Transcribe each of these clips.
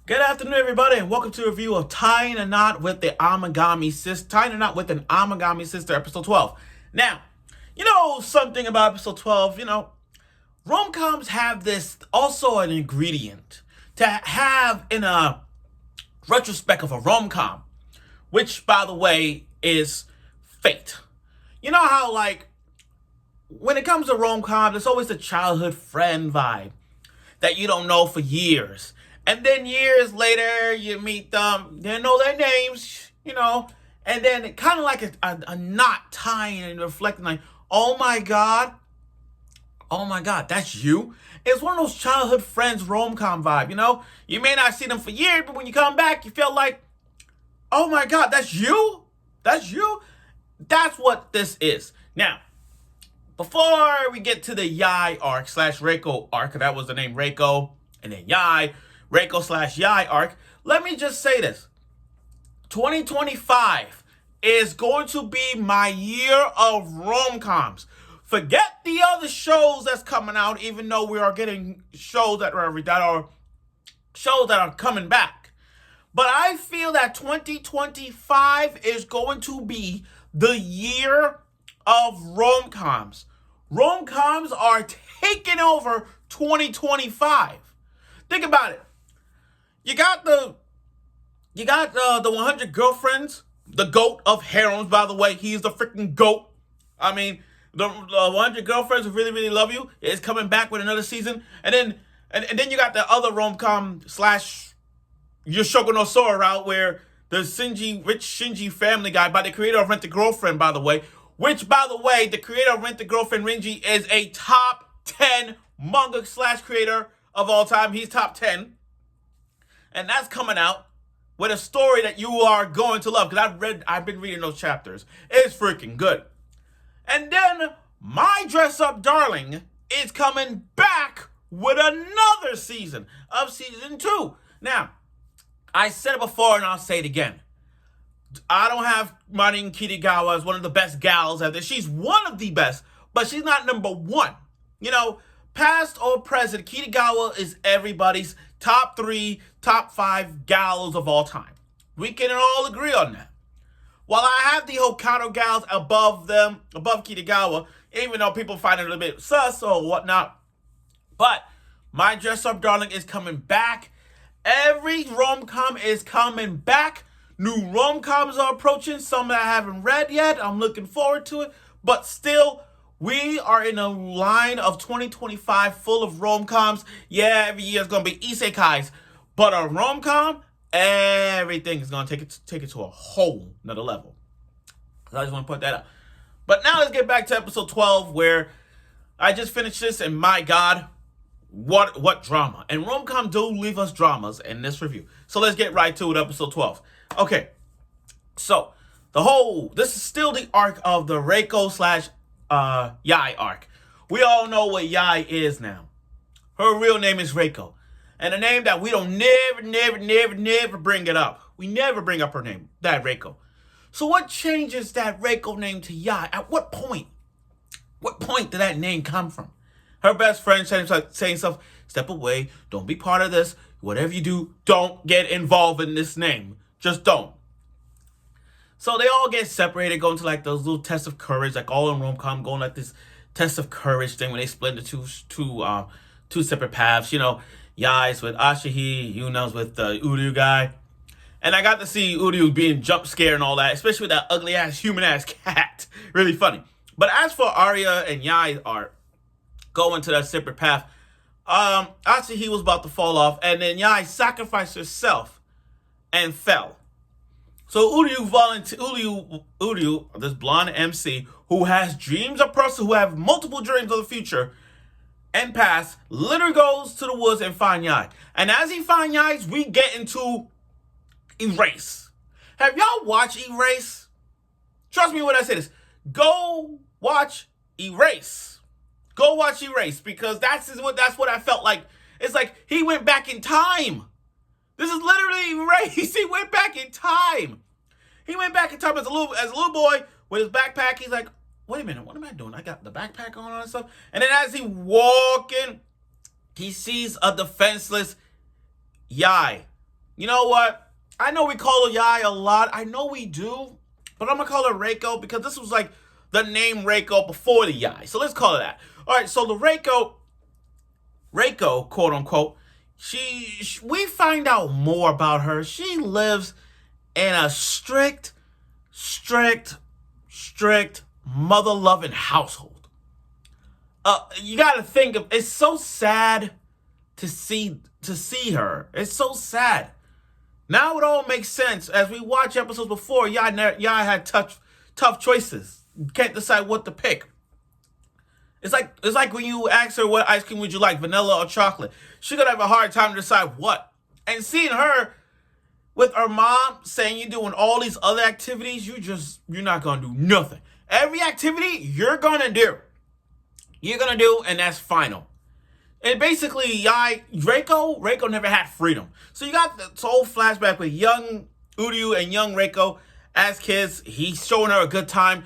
Good afternoon, everybody, and welcome to a review of Tying a Knot with the Amagami Sister. Tying a Knot with an Amagami Sister, episode 12. Now, you know something about episode 12, rom-coms have this also an ingredient to have in a retrospect of a rom-com, which, by the way, is fate. You know how, when it comes to rom-com, there's always the childhood friend vibe that you don't know for years. And then years later, you meet them, they know their names, and then it kind of like a knot tying and reflecting like, oh my God, that's you. It's one of those childhood friends rom-com vibe, You may not see them for years, but when you come back, you feel like, oh my God, that's you? That's you? That's what this is. Now, before we get to the Yai arc / Reiko arc, that was the name Reiko, and then Yai, Reiko / Yai arc, let me just say this. 2025 is going to be my year of rom-coms. Forget the other shows that's coming out, even though we are getting shows that are coming back. But I feel that 2025 is going to be the year of rom-coms. Rom-coms are taking over 2025. Think about it. You got the 100 girlfriends, the GOAT of harems, by the way. He's the freaking GOAT. I mean, the 100 girlfriends who really, really love you is coming back with another season. And then you got the other rom-com / Yoshoku no Sora route where the rich Shinji family guy by the creator of Rent a Girlfriend, by the way, which, by the way, the creator of Rent a Girlfriend, Rinji, is a top 10 manga / creator of all time. He's top 10. And that's coming out with a story that you are going to love. Because I've been reading those chapters. It's freaking good. And then My Dress Up Darling is coming back with another season of season 2. Now, I said it before and I'll say it again. I don't have Marin Kitagawa as one of the best gals out there. She's one of the best, but she's not number one. Past or present, Kitagawa is everybody's top 3, top 5 gals of all time. We can all agree on that. While I have the Hokkaido gals above Kitagawa, even though people find it a little bit sus or whatnot, but My Dress Up Darling is coming back. Every rom-com is coming back. New rom-coms are approaching, some that I haven't read yet. I'm looking forward to it, but still, we are in a line of 2025 full of rom-coms. Yeah, every year is going to be isekais. But a rom-com, everything is going to take it to a whole nother level. So I just want to put that up. But now let's get back to episode 12, where I just finished this, and my God, what drama. And rom-com do leave us dramas in this review. So let's get right to it, episode 12. Okay, so this is still the arc of the Reiko / Yai arc. We all know what Yai is now. Her real name is Reiko. And a name that we don't never bring it up. We never bring up her name, that Reiko. So what changes that Reiko name to Yai? At what point? What point did that name come from? Her best friend saying stuff, step away, don't be part of this. Whatever you do, don't get involved in this name. Just don't. So they all get separated, going to those little tests of courage, all in rom-com, going this test of courage thing when they split into two separate paths. Yai's with Asahi, Yuna's with the Uryuu guy. And I got to see Uryuu being jump scared and all that, especially with that ugly ass human ass cat. Really funny. But as for Arya and Yai's art, going to that separate path, Asahi was about to fall off, and then Yai sacrificed herself and fell. So Uryuu, this blonde MC, who has dreams of person who have multiple dreams of the future and past, literally goes to the woods and find Yai. And as he finds Yai, we get into Erase. Have y'all watched Erase? Trust me when I say this. Go watch Erase. Go watch Erase, because that's what I felt like. It's like he went back in time. This is literally Erase. He went back in time. He went back in time as a little boy with his backpack. He's like, wait a minute, what am I doing? I got the backpack on and stuff. And then as he walking, he sees a defenseless Yai You know what? I know we call her Yai a lot. I know we do. But I'm going to call her Reiko because this was like the name Reiko before the Yai. So let's call it that. All right, so the Reiko, quote unquote, we find out more about her. She lives in a strict mother-loving household. You got to think of, it's so sad to see her. It's so sad. Now it all makes sense. As we watch episodes before, y'all had tough choices. You can't decide what to pick. It's like when you ask her what ice cream would you like, vanilla or chocolate. She's gonna have a hard time to decide what. And seeing her with her mom saying you're doing all these other activities, you're not gonna do nothing. Every activity you're gonna do, and that's final. And basically, Reiko never had freedom. So you got this whole flashback with young Uryuu and young Reiko as kids. He's showing her a good time.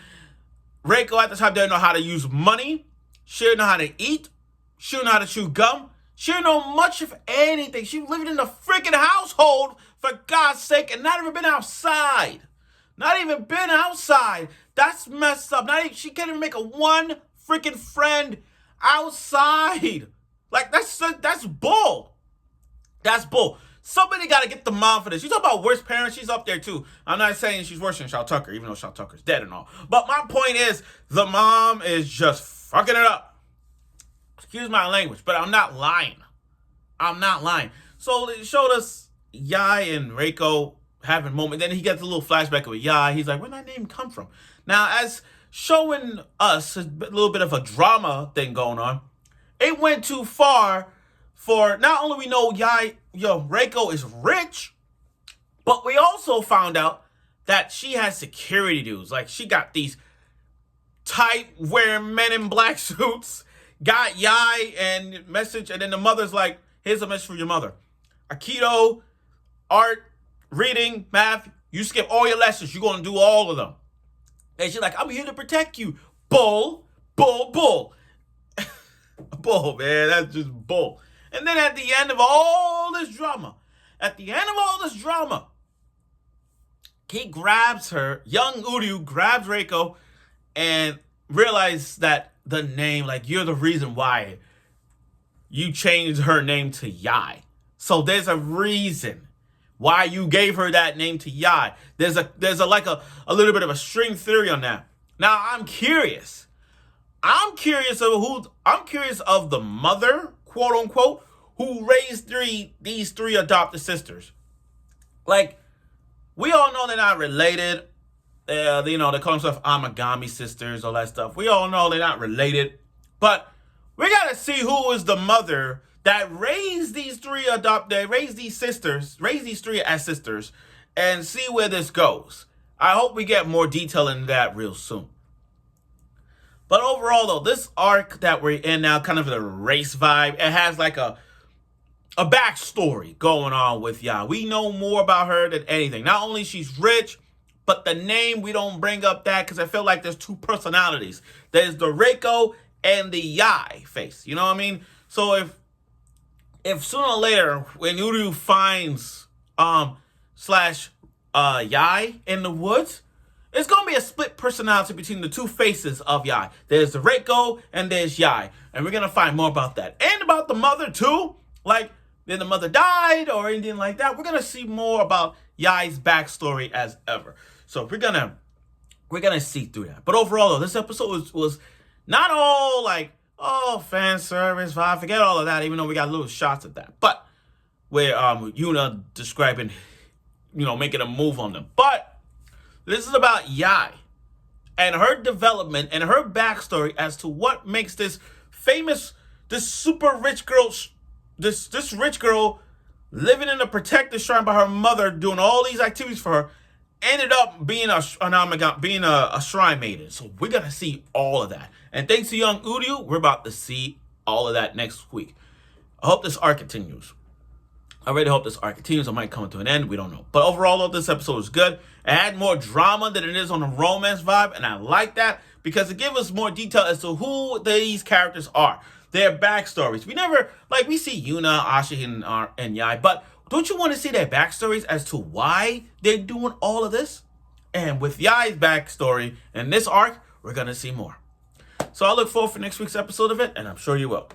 Reiko at the time didn't know how to use money. She didn't know how to eat. She didn't know how to chew gum. She didn't know much of anything. She was living in a freaking household, for God's sake, and not even been outside. That's messed up. She can't even make one freaking friend outside. Like, that's bull. That's bull. Somebody got to get the mom for this. You talk about worst parents, she's up there too. I'm not saying she's worse than Shaw Tucker, even though Shaw Tucker's dead and all. But my point is, the mom is just fucking it up. Excuse my language, but I'm not lying. So they showed us Yai and Reiko having a moment. Then he gets a little flashback of Yai. He's like, where'd that name come from? Now, as showing us a little bit of a drama thing going on, it went too far for not only we know Reiko is rich, but we also found out that she has security dudes. Like, she got these tight wearing men in black suits, got Yai and message, and then the mother's like, here's a message for your mother. Aikido, art, reading, math, you skip all your lessons, you're gonna do all of them. And she's like, I'm here to protect you. Bull. Bull, man, that's just bull. And then at the end of all this drama, he grabs her, young Uryuu grabs Reiko, and realizes that the name, like, you're the reason why you changed her name to Yai. So there's a reason why you gave her that name to Yai. There's a little bit of a string theory on that. Now I'm curious. I'm curious of the mother, quote unquote, who raised these three adopted sisters. Like, we all know they're not related. They call themselves Amagami sisters, all that stuff. We all know they're not related. But we gotta see who is the mother that raised these three as sisters, and see where this goes. I hope we get more detail into that real soon. But overall, though, this arc that we're in now, kind of the race vibe, it has like a backstory going on with Yai. We know more about her than anything. Not only she's rich, but the name, we don't bring up that because I feel like there's two personalities. There's the Reiko and the Yai face. You know what I mean? So if sooner or later, when Uryuu finds Yai in the woods, it's going to be a split personality between the two faces of Yai. There's the Reiko and there's Yai. And we're going to find more about that. And about the mother too. Like, then the mother died or anything like that. We're going to see more about Yai's backstory as ever. So we're going to see through that. But overall, though, this episode was not all like, oh, fan service, vibe. Forget all of that, even though we got little shots of that. But where Yuna describing, making a move on them. But this is about Yai and her development and her backstory as to what makes this super rich girl, this rich girl living in a protected shrine by her mother, doing all these activities for her, ended up being a shrine maiden. So we're going to see all of that. And thanks to young Uryuu, we're about to see all of that next week. I hope this arc continues. I really hope this arc continues. It might come to an end. We don't know. But overall, this episode is good. It had more drama than it is on a romance vibe. And I like that because it gives us more detail as to who these characters are. Their backstories. We see Yuna, Ashi, and Yai. But Don't you want to see their backstories as to why they're doing all of this? And with Yai's backstory in this arc, we're going to see more. So I look forward for next week's episode of it, and I'm sure you will.